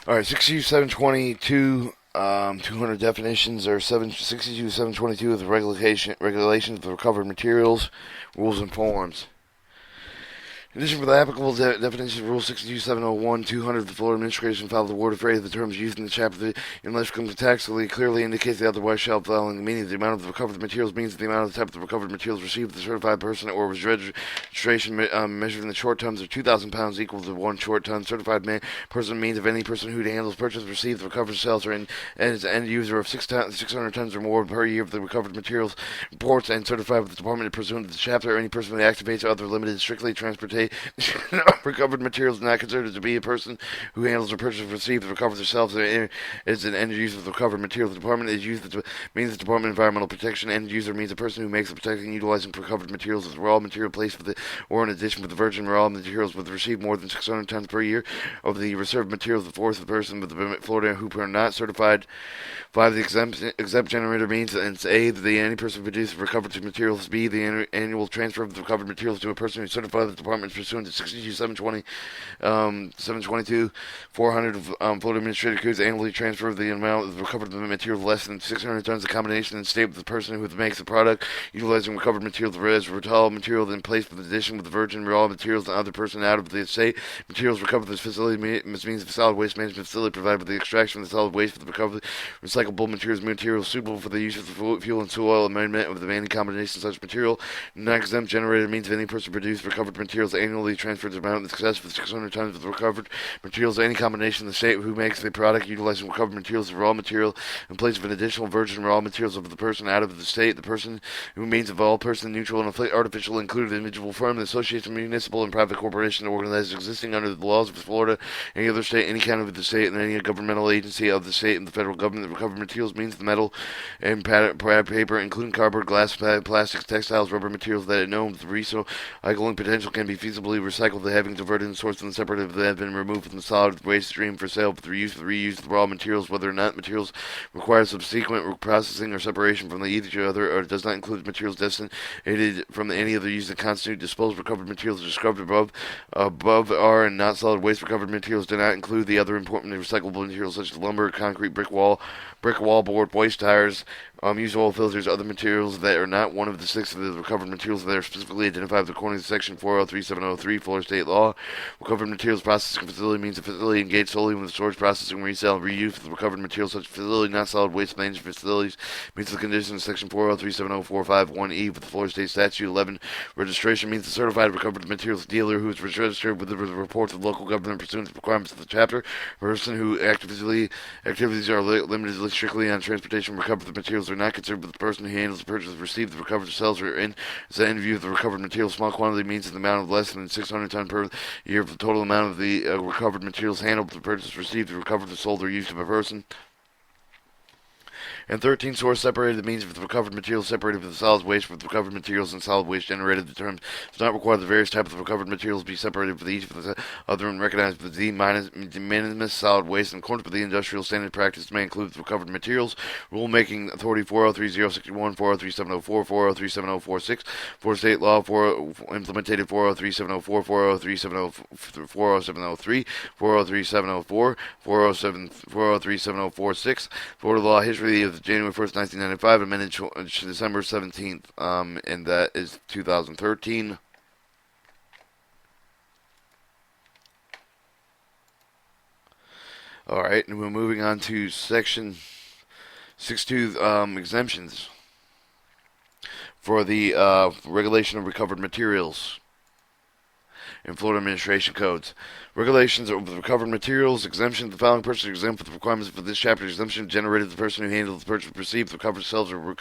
All right, 62722, 200 definitions, or 722 of the regulations of the recovered materials, rules, and forms. In addition, for the applicable definitions of Rule 62701, 200 of the Florida Administration filed the word of phrase the terms used in the chapter, unless contextually clearly indicates the otherwise shall following the meaning of the amount of the recovered materials means the amount of the type of the recovered materials received the certified person or was registration measured in the short tons of 2,000 pounds equal to 1 short ton. Certified person means of any person who handles, purchases, receives, recovered, sells, or and is an end user of 600 tons or more per year of the recovered materials reports and certified with the department pursuant to the chapter, or any person who activates or other limited strictly transportation recovered materials not considered to be a person who handles or purchases, receives, recovers, or sells is an end user of the recovered materials. The department is used means the Department of Environmental Protection. End user means a person who makes the protecting utilizing recovered materials as raw material placed with or in addition with the virgin raw materials with received more than 600 tons per year of the reserved materials. The fourth, the person with the Florida who are not certified. 5. The exempt generator means it's A, the any person who produces recovered materials. B, the annual transfer of the recovered materials to a person who is certified by the department pursuant to 62720, 722, 400 Florida Administrative Codes annually transfer the amount of recovered materials less than 600 tons. The combination and state with the person who makes the product utilizing recovered materials as raw material then placed with addition with the virgin raw materials and other person out of the estate. Materials recovered from this facility means the solid waste management facility provided with the extraction of the solid waste for the recovered recyclable materials suitable for the use of the fuel and soil amendment of the any combination of such material. Non-exempt generator means of any person produced recovered materials annually transferred the amount in excess of 600 tons of the recovered materials. Any combination of the state who makes the product utilizing recovered materials as raw material in place of an additional virgin raw materials of the person out of the state. The person who means of all person neutral and artificial included individual firm, the association, municipal, and private corporation organized existing under the laws of Florida, any other state, any county of the state, and any governmental agency of the state and the federal government. The recovered materials means the metal and paper, including cardboard, glass, plastics, textiles, rubber materials that it known with recycling potential can be feasibly recycled, having diverted and sourced and separated that have been removed from the solid waste stream for sale for the reuse of the raw materials, whether or not materials require subsequent processing or separation from each other, or it does not include materials destined from any other use that constitute disposed recovered materials described above are and not solid waste. Recovered materials do not include the other important recyclable materials such as lumber, concrete, brick wall board, waste tires, used oil filters, other materials that are not one of the 6 of the recovered materials that are specifically identified according to Section 403703 Florida State Law. Recovered materials processing facility means a facility engaged solely with storage, processing, resale, and reuse of the recovered materials. Such facility, not solid waste management facilities, meets the conditions of Section 4037045-1E of the Florida State Statute 11. Registration means the certified recovered materials dealer who is registered with the report of the local government pursuant to the requirements of the chapter. A person who activities are limited strictly on transportation of recovered materials are not considered with the person who handles the purchase, receives the recovered, sells, or in the end view of the recovered materials. Small quantity means the amount of less than 600 ton per year of the total amount of the recovered materials handled, the purchase, received, recovered, sold, or used by a person. And 13, source separated means if the recovered materials separated from the solid waste with recovered materials and solid waste generated. The term does not require the various types of recovered materials be separated with each of the other and recognized with the de minimis solid waste in accordance with the industrial standard practice may include the recovered materials. Rulemaking Authority 403061, 403704, 403746, for state law implemented 403704, 403703, 403704, 403746, Florida law history of January 1st, 1995, amended December 17th, and that is 2013. All right, and we're moving on to Section 62 exemptions for the regulation of recovered materials in Florida Administration Codes. Regulations of the recovered materials, exemption, the following person exempt with the requirements for this chapter. Exemption generated the person who handles the purchase, received, recovered, sells, or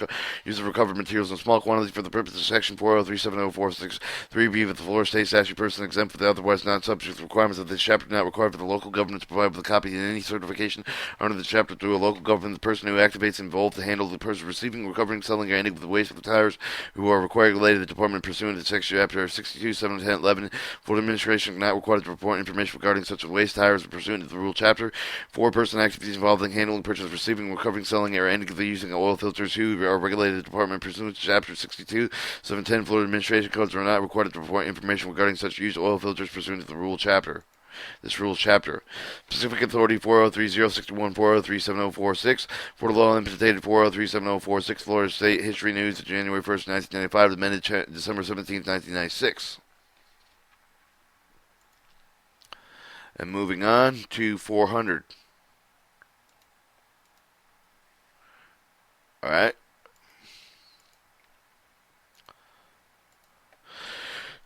use of recovered materials in small quantities for the purpose of Section 4037046-3B of the Florida State Statute. Person exempt for the otherwise not subject to the requirements of this chapter, not required for the local government to provide with a copy in any certification under the chapter to a local government. The person who activates involved to handle the person receiving, recovering, selling, or ending with the waste of the tires who are required related to the department pursuant to Section Chapter 62, 7, 10, 11. Florida Administration not required to report information regarding such as waste tires pursuant to the rule chapter. 4. Person activities involved in handling, purchase, receiving, recovering, selling, or ending the using of oil filters who are regulated department pursuant to Chapter 62, 710 Florida Administration Codes are not required to report information regarding such used oil filters pursuant to the rule chapter. this rules chapter. Specific Authority 403061, 403746, Florida Law Implemented 403746, Florida State History News, January 1st, 1995, amended December 17th, 1996. And moving on to 400. Alright.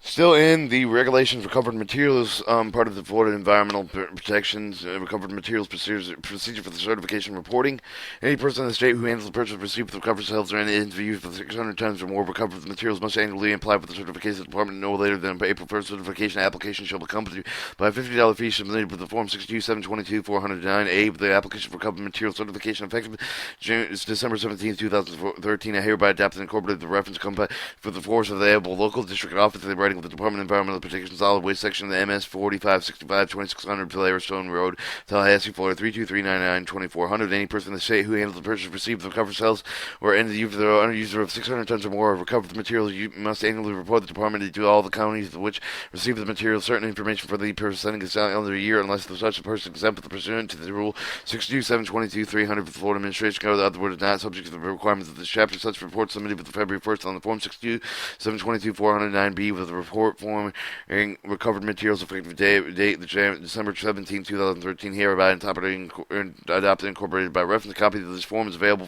Still in the regulations for covered materials, part of the Florida Environmental Protections recovered materials procedure for the certification reporting. Any person in the state who handles the purchase, receipt of recovered sales, or any interview for 600 tons or more of recovered materials must annually apply for the certification department no later than April 1st. Certification application shall be accompanied by a $50 fee submitted with the Form 62-722 409A. The application for covered material certification effective December 17, 2013. I hereby adopted and incorporated the reference company for the force of the available local district office of the writing of the Department of Environmental Protection Solid Waste Section of the MS 4565 2600 Pillarstone Road, Tallahassee, Florida 32399 2400. Any person in the state who handles the purchase, receives the recovered sales, or any user of 600 tons or more of recovered materials, you must annually report the department to all the counties which receive the material certain information for the presenting a calendar year, unless such a person exempt pursuant to the Rule 62722 300 of the Florida Administration Code. The other word is not subject to the requirements of this chapter. Such reports submitted with February 1st on the Form 62722 409B with the report form and recovered materials effective date December 17, 2013, hereby adopted and incorporated by reference. A copy of this form is available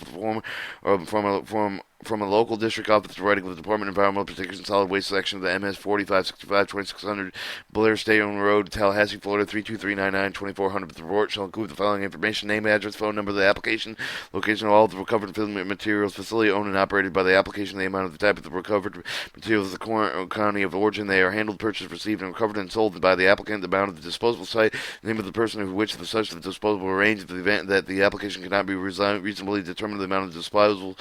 from a local district office writing with the Department of Environmental Protection and Solid Waste Section of the MS 4565 2600 Blair State Road, Tallahassee, Florida 32399 2400. The report shall include the following information: name, address, phone number of the application, location of all the recovered materials, facility owned and operated by the application, the amount of the type of the recovered materials, the county of origin they are handled, purchased, received, and recovered and sold by the applicant, the amount of the disposal site, the name of the person who which the such the disposal arranged, in the event that the application cannot be reasonably determined, the amount of disposal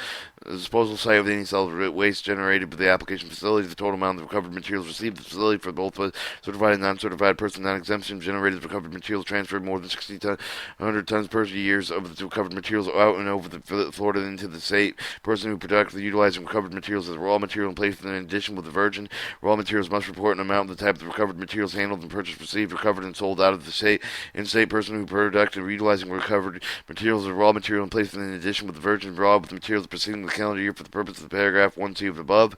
site of any solid waste generated by the application facility, the total amount of recovered materials received, the facility for both certified and non-certified person, non-exemption generated recovered materials transferred more than 100 tons per year of the recovered materials out and over the Florida into the state, person who productively utilizing recovered materials as raw material and placed in addition with the virgin raw materials must report an amount of the type of the recovered materials handled and purchased, received, recovered, and sold out of the state. In-state person who productively utilizing recovered materials as raw material and placed in addition with the virgin raw with the materials preceding the calendar year for the purpose of the paragraph 1C of above.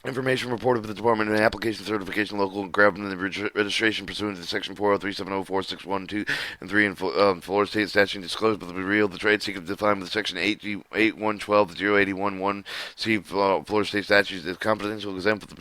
Information reported to the Department of Application Certification Local Government and Registration pursuant to Section 403704612 and 3 in Florida State Statute disclosed by the Bureau of the Trade Secret defined with Section 8112-0811C Florida State Statute is confidential exempt with the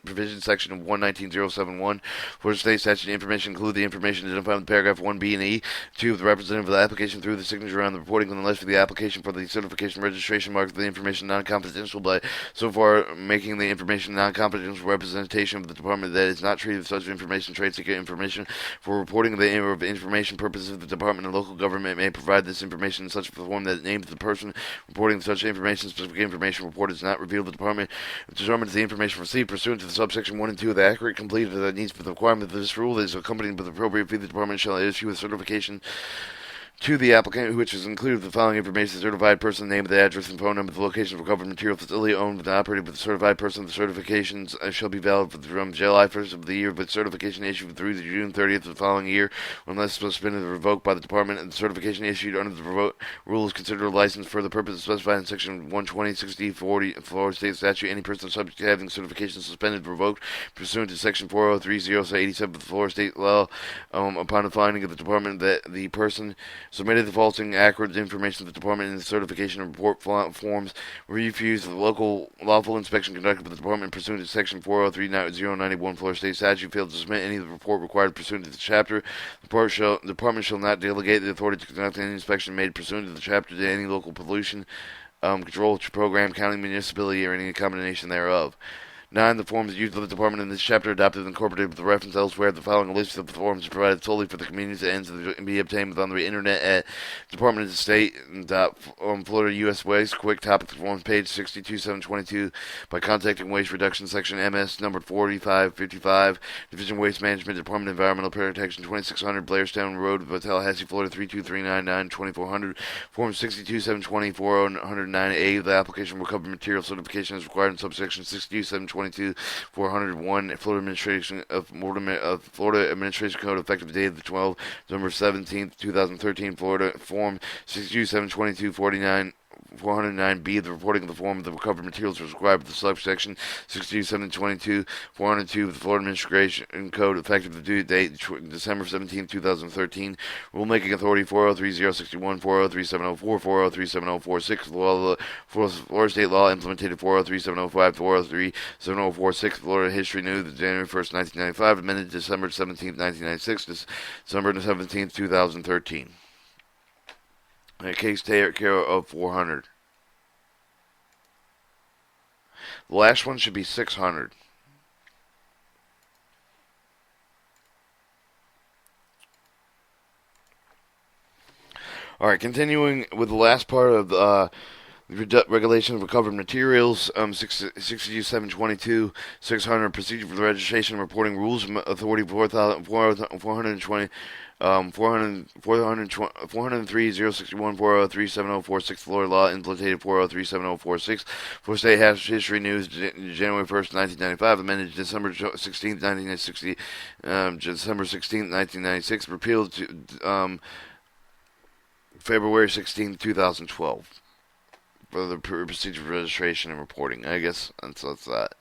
provision Section 119071. Florida State Statute information include the information identified in paragraph 1B and E. 2 of the representative of the application through the signature on the reporting on the list of the application for the certification registration marks the information non-confidential by so far making the information non-confidential representation of the department that is not treated with such information trade secret information. For reporting of the information purposes, the department and local government may provide this information in such a form that it names the person reporting such information. Specific information reported is not revealed. The department determines the information received pursuant to the subsection 1 and 2 of the accurate, complete, that needs for the requirement of this rule that is accompanied with the appropriate fee. The department shall issue a certification to the applicant, which is included the following information: the certified person, name, the address, and phone number, the location of recovered material, facility owned and operated by the certified person. The certifications shall be valid from July 1st of the year, but certification issued through June 30th of the following year, unless suspended or revoked by the department, and the certification issued under the rule is considered a license for the purpose specified in Section 120-60-40 Florida State Statute. Any person subject to having certification suspended or revoked pursuant to Section 403-87 of the Florida State law, upon the finding of the department that the person submitted the false and accurate information to the department in the certification and report forms, refused the local lawful inspection conducted by the department pursuant to Section 403-091 Florida State Statute, failed to submit any of the report required pursuant to the chapter. The department shall not delegate the authority to conduct any inspection made pursuant to the chapter to any local pollution control program, county, municipality, or any combination thereof. 9. The forms used by the department in this chapter adopted and incorporated with the reference elsewhere. The following list of forms are provided solely for the communities that ends and be obtained on the internet at Department of State Florida U.S. Waste. Quick topic forms page 62-722 by contacting Waste Reduction Section MS number 4555 Division Waste Management Department of Environmental Protection 2600 Blairstown Road, Tallahassee, Florida 32399 2400. Form 62-720 409A. The application recovered material certification is required in subsection 62-720 2022, 401, Florida Administration Code, effective date of the 12th, November 17th, 2013, Florida, Form 62, 722, 409B, the reporting of the form of the recovered materials was required by the subsection 62722, 402 of the Florida Administration Code, effective the due date December 17, 2013. Rulemaking Authority 403061, 403704, 403746, Florida State Law implemented 403705, 403746, Florida History New, January 1st, 1995, amended December 17, 1996, December 17, 2013. Case take care of 400. The last one should be 600. All right, continuing with the last part of regulation of recovered materials, 62722, 600, procedure for the registration and reporting rules, authority 420. 403, 061, 403, 7046, Florida law, implemented 403, 7046, for State History News, January 1st, 1995, amended December 16th, 1960, December 16th, 1996, repealed to February 16th, 2012, for the procedure for registration and reporting. I guess that's that.